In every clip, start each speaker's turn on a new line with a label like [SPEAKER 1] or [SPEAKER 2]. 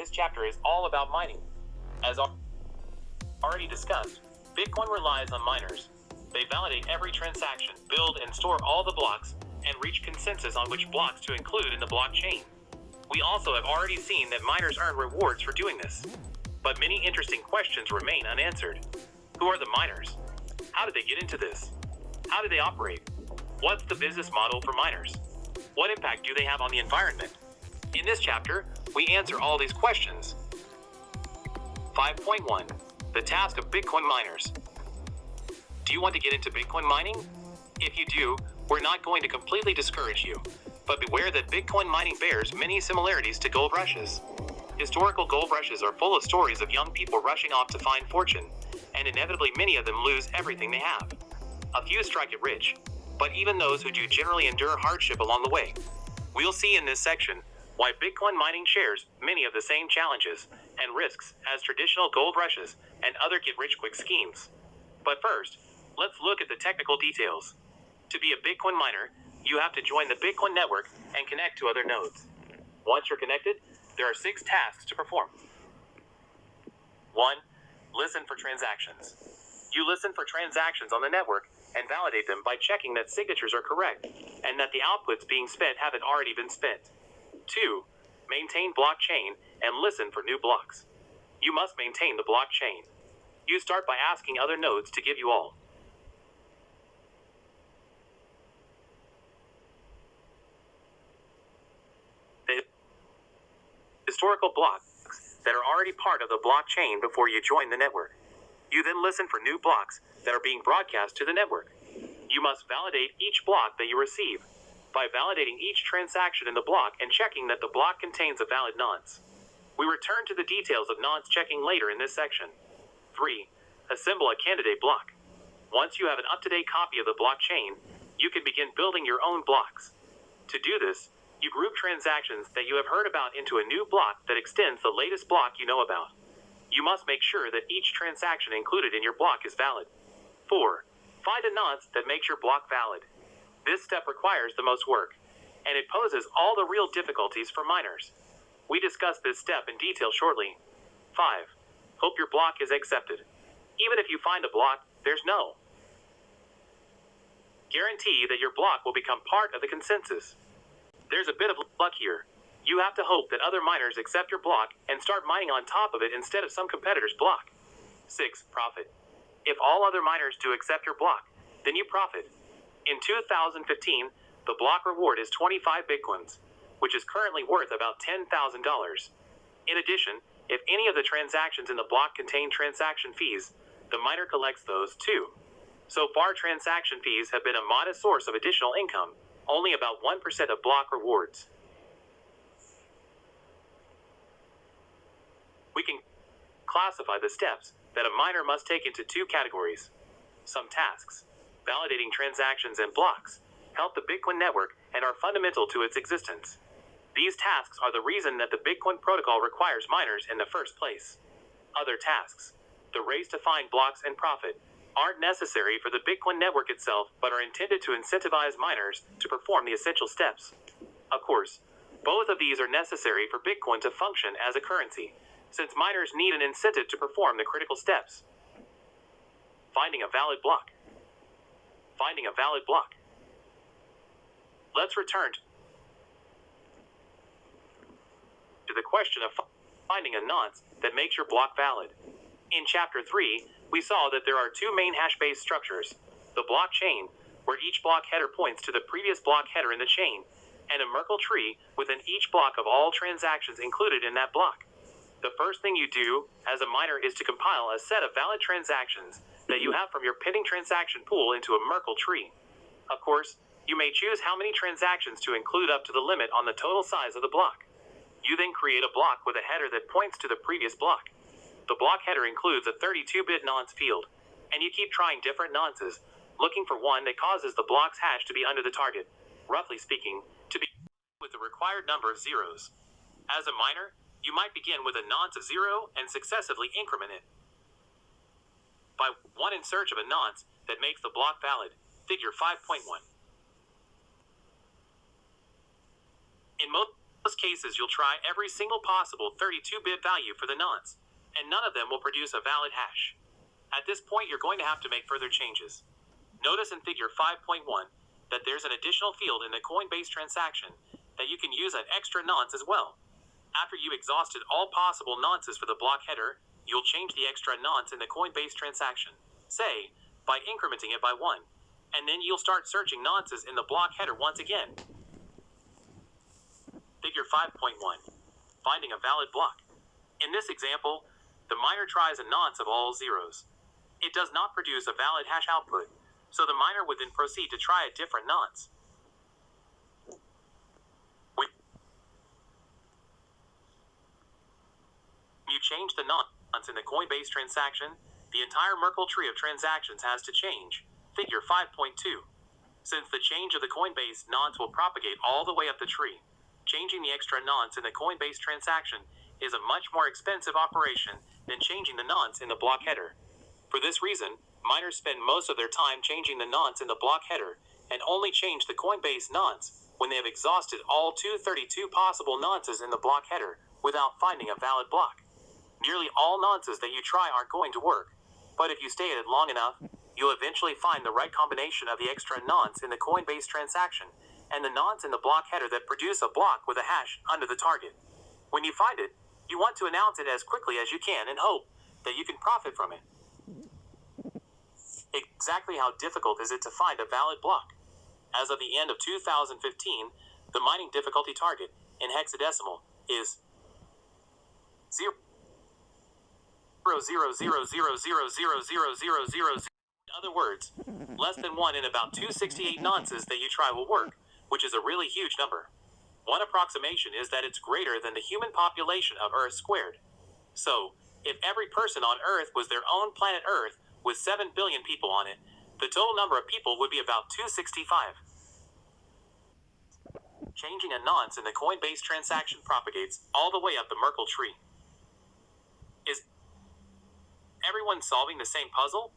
[SPEAKER 1] this chapter is all about mining. As already discussed, Bitcoin relies on miners. They validate every transaction, build and store all the blocks, and reach consensus on which blocks to include in the blockchain. We also have already seen that miners earn rewards for doing this. But many interesting questions remain unanswered. Who are the miners? How did they get into this? How do they operate? What's the business model for miners? What impact do they have on the environment? In this chapter, we answer all these questions. 5.1. The task of Bitcoin miners. Do you want to get into Bitcoin mining? If you do, we're not going to completely discourage you, but beware that Bitcoin mining bears many similarities to gold rushes. Historical gold rushes are full of stories of young people rushing off to find fortune, and inevitably many of them lose everything they have. A few strike it rich, but even those who do generally endure hardship along the way. We'll see in this section why Bitcoin mining shares many of the same challenges and risks as traditional gold rushes and other get-rich-quick schemes. But first, let's look at the technical details. To be a Bitcoin miner, you have to join the Bitcoin network and connect to other nodes. Once you're connected, there are 6 tasks to perform. 1. Listen for transactions. You listen for transactions on the network and validate them by checking that signatures are correct and that the outputs being spent haven't already been spent. 2. Maintain blockchain and listen for new blocks. You must maintain the blockchain. You start by asking other nodes to give you all the historical blocks that are already part of the blockchain before you join the network. You then listen for new blocks that are being broadcast to the network. You must validate each block that you receive by validating each transaction in the block and checking that the block contains a valid nonce. We return to the details of nonce checking later in this section. 3. Assemble a candidate block. Once you have an up-to-date copy of the blockchain, you can begin building your own blocks. To do this, you group transactions that you have heard about into a new block that extends the latest block you know about. You must make sure that each transaction included in your block is valid. 4. Find a nonce that makes your block valid. This step requires the most work, and it poses all the real difficulties for miners. We discuss this step in detail shortly. 5. Hope your block is accepted. Even if you find a block, there's no guarantee that your block will become part of the consensus. There's a bit of luck here. You have to hope that other miners accept your block and start mining on top of it instead of some competitor's block. 6. Profit. If all other miners do accept your block, then you profit. In 2015, the block reward is 25 Bitcoins, which is currently worth about $10,000. In addition, if any of the transactions in the block contain transaction fees, the miner collects those too. So far, transaction fees have been a modest source of additional income, only about 1% of block rewards. We can classify the steps that a miner must take into 2 categories. Some tasks, validating transactions and blocks, help the Bitcoin network and are fundamental to its existence. These tasks are the reason that the Bitcoin protocol requires miners in the first place. Other tasks, the race to find blocks and profit, aren't necessary for the Bitcoin network itself but are intended to incentivize miners to perform the essential steps. Of course, both of these are necessary for Bitcoin to function as a currency, since miners need an incentive to perform the critical steps. Finding a valid block. Finding a valid block. Let's return to the question of finding a nonce that makes your block valid. In Chapter 3, we saw that there are 2 main hash-based structures: the blockchain, where each block header points to the previous block header in the chain, and a Merkle tree within each block of all transactions included in that block. The first thing you do as a miner is to compile a set of valid transactions that you have from your pending transaction pool into a Merkle tree. Of course, you may choose how many transactions to include up to the limit on the total size of the block. You then create a block with a header that points to the previous block. The block header includes a 32-bit nonce field, and you keep trying different nonces, looking for one that causes the block's hash to be under the target, roughly speaking, to be with the required number of zeros. As a miner, you might begin with a nonce of 0 and successively increment it by 1 in search of a nonce that makes the block valid. Figure 5.1. In most most cases, you'll try every single possible 32-bit value for the nonce, and none of them will produce a valid hash. At this point, you're going to have to make further changes. Notice in figure 5.1 that there's an additional field in the Coinbase transaction that you can use an extra nonce as well. After you exhausted all possible nonces for the block header, you'll change the extra nonce in the Coinbase transaction, say, by incrementing it by 1, and then you'll start searching nonces in the block header once again. Figure 5.1. Finding a valid block. In this example, the miner tries a nonce of all zeros. It does not produce a valid hash output, so the miner would then proceed to try a different nonce. When you change the nonce in the Coinbase transaction, the entire Merkle tree of transactions has to change. Figure 5.2. Since the change of the Coinbase nonce will propagate all the way up the tree, changing the extra nonce in the Coinbase transaction is a much more expensive operation than changing the nonce in the block header. For this reason, miners spend most of their time changing the nonce in the block header and only change the Coinbase nonce when they have exhausted all 232 possible nonces in the block header without finding a valid block. Nearly all nonces that you try aren't going to work, but if you stay at it long enough, you'll eventually find the right combination of the extra nonce in the Coinbase transaction and the nonce in the block header that produce a block with a hash under the target. When you find it, you want to announce it as quickly as you can and hope that you can profit from it. Exactly how difficult is it to find a valid block? As of the end of 2015, the mining difficulty target in hexadecimal is 0.000000000. In other words, less than 1 in about 268 nonces that you try will work, which is a really huge number. One approximation is that it's greater than the human population of Earth squared. So, if every person on Earth was their own planet Earth, with 7 billion people on it, the total number of people would be about 265. Changing a nonce in the Coinbase transaction propagates all the way up the Merkle tree. Is everyone solving the same puzzle?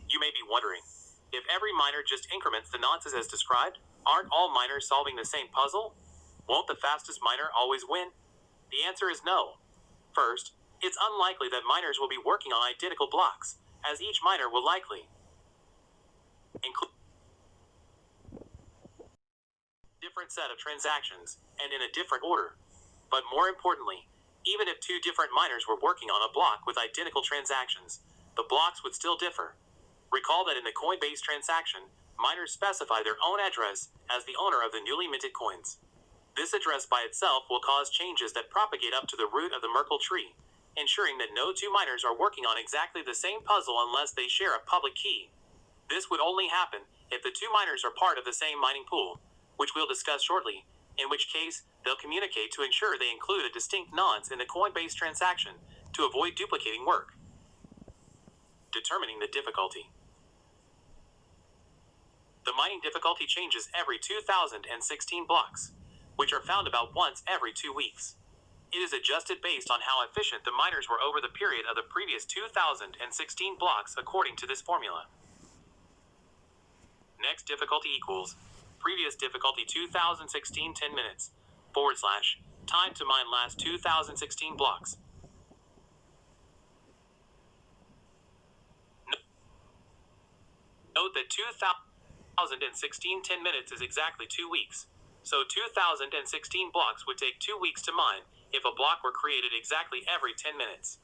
[SPEAKER 1] You may be wondering, if every miner just increments the nonces as described, aren't all miners solving the same puzzle? Won't the fastest miner always win? The answer is no. First, it's unlikely that miners will be working on identical blocks, as each miner will likely include different set of transactions, and in a different order. But more importantly, even if two different miners were working on a block with identical transactions, the blocks would still differ. Recall that in the Coinbase transaction, miners specify their own address as the owner of the newly minted coins. This address by itself will cause changes that propagate up to the root of the Merkle tree, ensuring that no two miners are working on exactly the same puzzle unless they share a public key. This would only happen if the two miners are part of the same mining pool, which we'll discuss shortly, in which case they'll communicate to ensure they include a distinct nonce in the Coinbase transaction to avoid duplicating work. Determining the difficulty. The mining difficulty changes every 2016 blocks, which are found about once every 2 weeks. It is adjusted based on how efficient the miners were over the period of the previous 2016 blocks according to this formula. Next difficulty equals previous difficulty 2016 10 minutes / time to mine last 2016 blocks. Note that 2016 10 minutes is exactly 2 weeks, so 2016 blocks would take 2 weeks to mine if a block were created exactly every 10 minutes.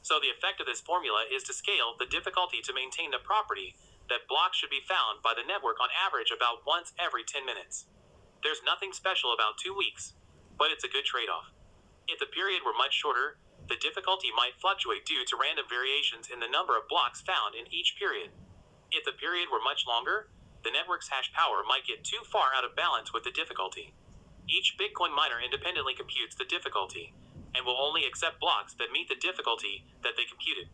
[SPEAKER 1] So the effect of this formula is to scale the difficulty to maintain the property that blocks should be found by the network on average about once every 10 minutes. There's nothing special about 2 weeks, but it's a good trade-off. If the period were much shorter, the difficulty might fluctuate due to random variations in the number of blocks found in each period. If the period were much longer, the network's hash power might get too far out of balance with the difficulty. Each Bitcoin miner independently computes the difficulty, and will only accept blocks that meet the difficulty that they computed.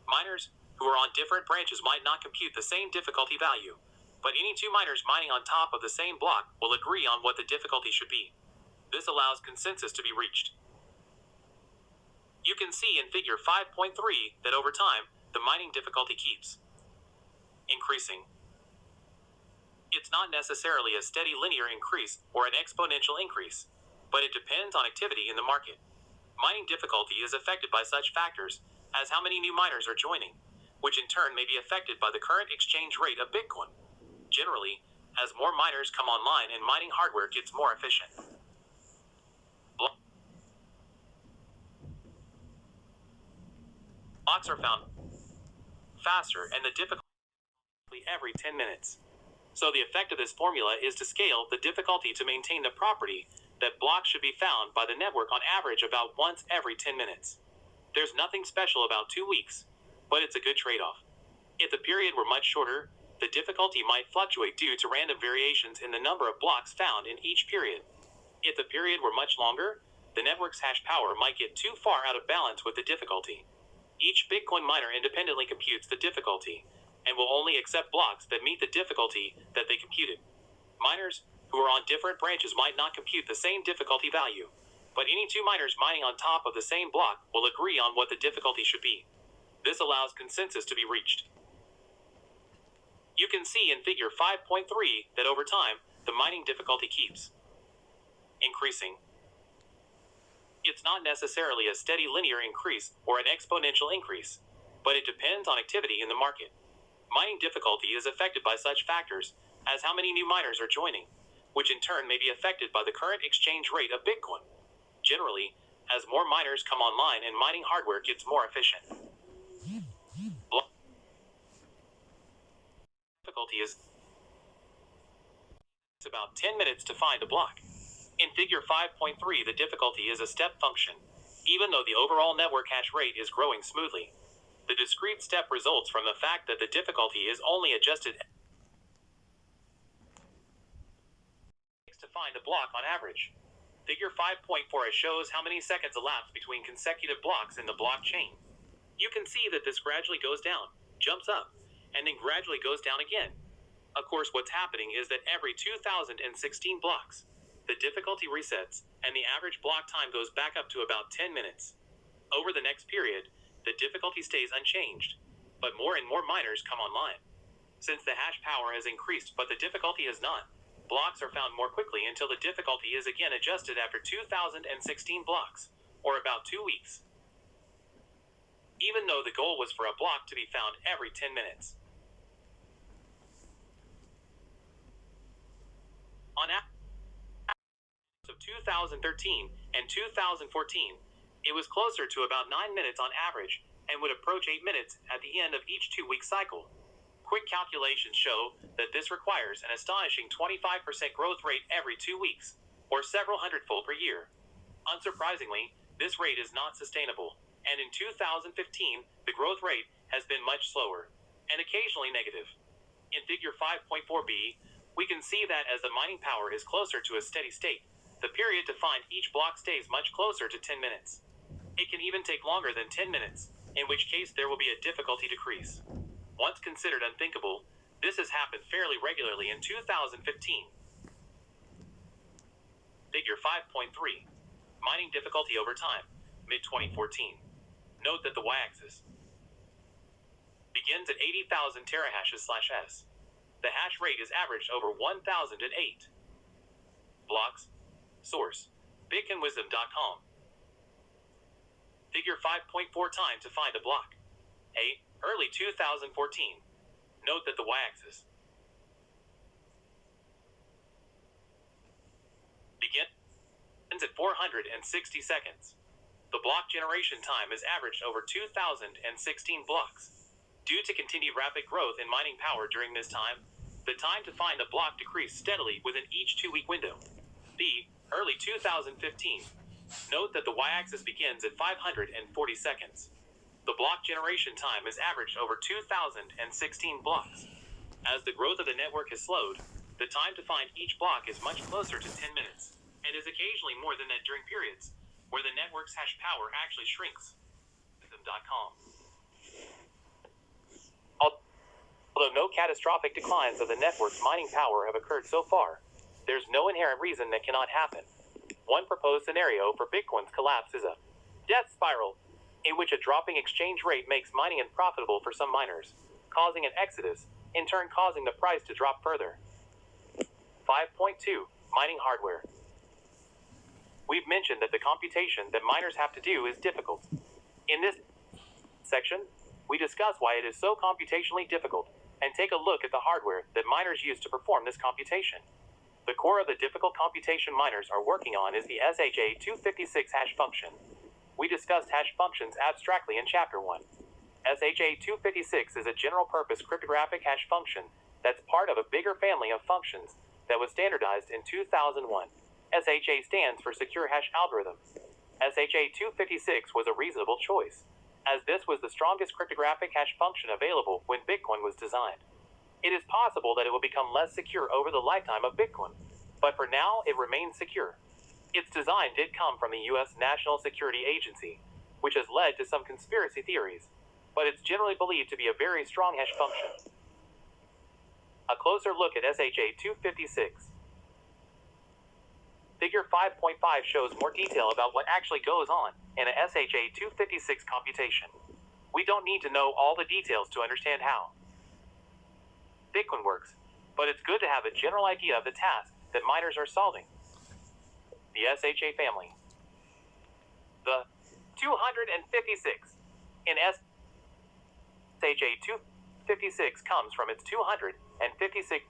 [SPEAKER 1] Miners who are on different branches might not compute the same difficulty value, but any two miners mining on top of the same block will agree on what the difficulty should be. This allows consensus to be reached. You can see in figure 5.3 that over time, the mining difficulty keeps increasing. It's not necessarily a steady linear increase or an exponential increase. but it depends on activity in the market. Mining difficulty is affected by such factors as how many new miners are joining, which in turn may be affected by the current exchange rate of Bitcoin. Generally, as more miners come online and mining hardware gets more efficient, blocks are found faster and the difficulty every 10 minutes. So the effect of this formula is to scale the difficulty to maintain the property that blocks should be found by the network on average about once every 10 minutes. There's nothing special about 2 weeks, but it's a good trade-off. If the period were much shorter, the difficulty might fluctuate due to random variations in the number of blocks found in each period. If the period were much longer, the network's hash power might get too far out of balance with the difficulty. Each Bitcoin miner independently computes the difficulty, and will only accept blocks that meet the difficulty that they computed. Miners who are on different branches might not compute the same difficulty value, but any two miners mining on top of the same block will agree on what the difficulty should be. This allows consensus to be reached. You can see in figure 5.3 that over time, the mining difficulty keeps increasing. It's not necessarily a steady linear increase or an exponential increase, but it depends on activity in the market. Mining difficulty is affected by such factors as how many new miners are joining, which in turn may be affected by the current exchange rate of Bitcoin. Generally, as more miners come online and mining hardware gets more efficient, difficulty is about 10 minutes to find a block. In figure 5.3, the difficulty is a step function. Even though the overall network hash rate is growing smoothly, the discrete step results from the fact that the difficulty is only adjusted to find a block on average. Figure 5.4 shows how many seconds elapse between consecutive blocks in the blockchain. You can see that this gradually goes down, jumps up, and then gradually goes down again. Of course, what's happening is that every 2016 blocks, the difficulty resets, and the average block time goes back up to about 10 minutes. Over the next period, the difficulty stays unchanged, but more and more miners come online. Since the hash power has increased but the difficulty has not, blocks are found more quickly until the difficulty is again adjusted after 2016 blocks, or about 2 weeks. Even though the goal was for a block to be found every 10 minutes. On average of 2013 and 2014, it was closer to about 9 minutes on average and would approach 8 minutes at the end of each 2-week cycle. Quick calculations show that this requires an astonishing 25% growth rate every 2 weeks, or several hundredfold per year. Unsurprisingly, this rate is not sustainable, and in 2015, the growth rate has been much slower, and occasionally negative. In figure 5.4b, we can see that as the mining power is closer to a steady state, the period to find each block stays much closer to 10 minutes. It can even take longer than 10 minutes, in which case there will be a difficulty decrease. Once considered unthinkable, this has happened fairly regularly in 2015. Figure 5.3. Mining difficulty over time, mid-2014. Note that the y-axis begins at 80,000 terahashes/s. The hash rate is averaged over 1,008 blocks. Source: bitcoinwisdom.com. Figure 5.4 time to find a block. A. Early 2014. Note that the y-axis begins at 460 seconds. The block generation time is averaged over 2016 blocks. Due to continued rapid growth in mining power during this time, the time to find a block decreased steadily within each 2-week window. B. Early 2015. Note that the y-axis begins at 540 seconds. The block generation time is averaged over 2016 blocks. As the growth of the network has slowed, the time to find each block is much closer to 10 minutes, and is occasionally more than that during periods where the network's hash power actually shrinks. Although no catastrophic declines of the network's mining power have occurred so far, there's no inherent reason that cannot happen. One proposed scenario for Bitcoin's collapse is a death spiral, in which a dropping exchange rate makes mining unprofitable for some miners, causing an exodus, in turn causing the price to drop further. 5.2. Mining hardware. we've mentioned that the computation that miners have to do is difficult. In this section, we discuss why it is so computationally difficult and take a look at the hardware that miners use to perform this computation. The core of the difficult computation miners are working on is the SHA-256 hash function. We discussed hash functions abstractly in Chapter 1. SHA-256 is a general-purpose cryptographic hash function that's part of a bigger family of functions that was standardized in 2001. SHA stands for Secure Hash Algorithm. SHA-256 was a reasonable choice, as this was the strongest cryptographic hash function available when Bitcoin was designed. It is possible that it will become less secure over the lifetime of Bitcoin, but for now it remains secure. Its design did come from the U.S. National Security Agency, which has led to some conspiracy theories, but it's generally believed to be a very strong hash function. A closer look at SHA-256. Figure 5.5 shows more detail about what actually goes on in a SHA-256 computation. We don't need to know all the details to understand how Bitcoin works, but it's good to have a general idea of the task that miners are solving. The SHA family. The 256 in SHA-256 comes from its 256